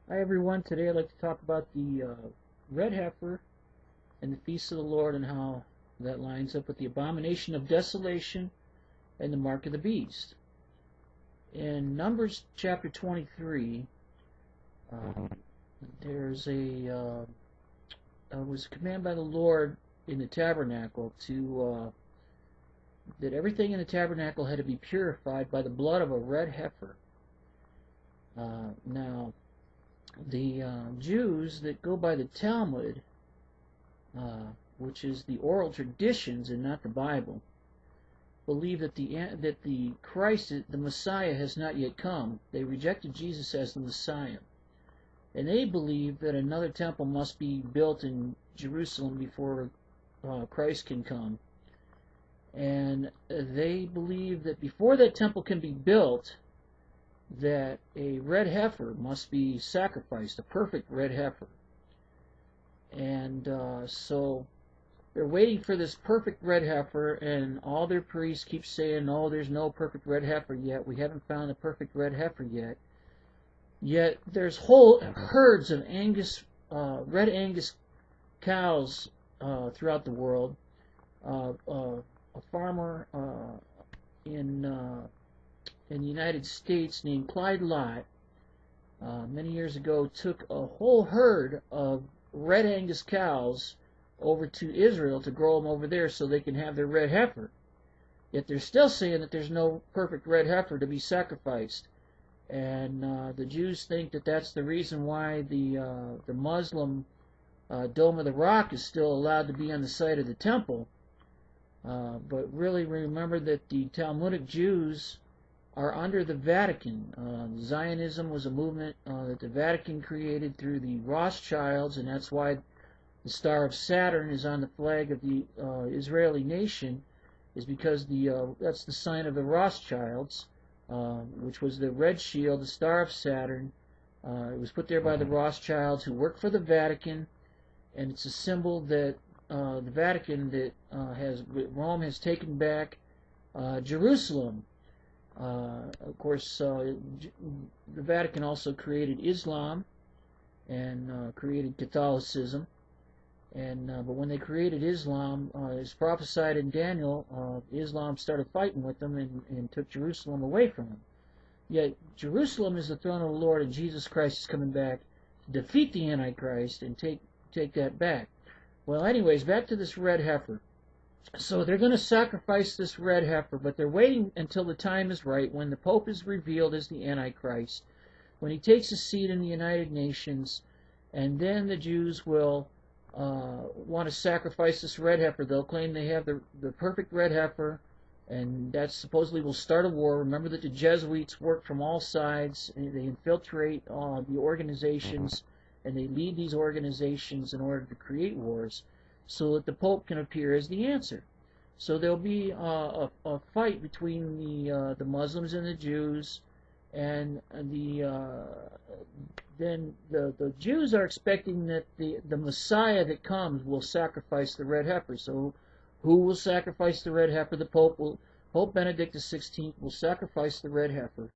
Hi everyone, today I'd like to talk about the Red Heifer and the Feast of the Lord and how that lines up with the abomination of desolation and the mark of the beast. In Numbers chapter 23, there's was a command by the Lord in the tabernacle that everything in the tabernacle had to be purified by the blood of a red heifer. Now, the Jews that go by the Talmud, which is the oral traditions and not the Bible, believe that the Christ, the Messiah, has not yet come. They rejected Jesus as the Messiah, and they believe that another temple must be built in Jerusalem before Christ can come. And they believe that before that temple can be built, that a red heifer must be sacrificed, a perfect red heifer. And so they're waiting for this perfect red heifer, and all their priests keep saying, "No, there's no perfect red heifer yet. We haven't found the perfect red heifer yet." Yet there's whole herds of red Angus cows throughout the world. A farmer in the United States named Clyde Lott many years ago took a whole herd of red Angus cows over to Israel to grow them over there so they can have their red heifer. Yet they're still saying that there's no perfect red heifer to be sacrificed. And the Jews think that that's the reason why the Muslim Dome of the Rock is still allowed to be on the site of the temple. But really remember that the Talmudic Jews are under the Vatican. Zionism was a movement that the Vatican created through the Rothschilds, and that's why the Star of Saturn is on the flag of the Israeli nation, is because that's the sign of the Rothschilds, which was the red shield, the Star of Saturn. It was put there by the Rothschilds, who worked for the Vatican, and it's a symbol that the Vatican, that Rome has taken back Jerusalem. Of course, the Vatican also created Islam and created Catholicism. And but when they created Islam, it's prophesied in Daniel, Islam started fighting with them and took Jerusalem away from them. Yet Jerusalem is the throne of the Lord, and Jesus Christ is coming back to defeat the Antichrist and take that back. Well, anyways, back to this red heifer. So they're going to sacrifice this red heifer, but they're waiting until the time is right, when the Pope is revealed as the Antichrist, when he takes a seat in the United Nations, and then the Jews will want to sacrifice this red heifer. They'll claim they have the perfect red heifer, and that supposedly will start a war. Remember that the Jesuits work from all sides. They infiltrate the organizations, and they lead these organizations in order to create wars, so that the Pope can appear as the answer. So there'll be a fight between the Muslims and the Jews, and then the Jews are expecting that the Messiah that comes will sacrifice the red heifer. So who will sacrifice the red heifer? The Pope Benedict XVI will sacrifice the red heifer.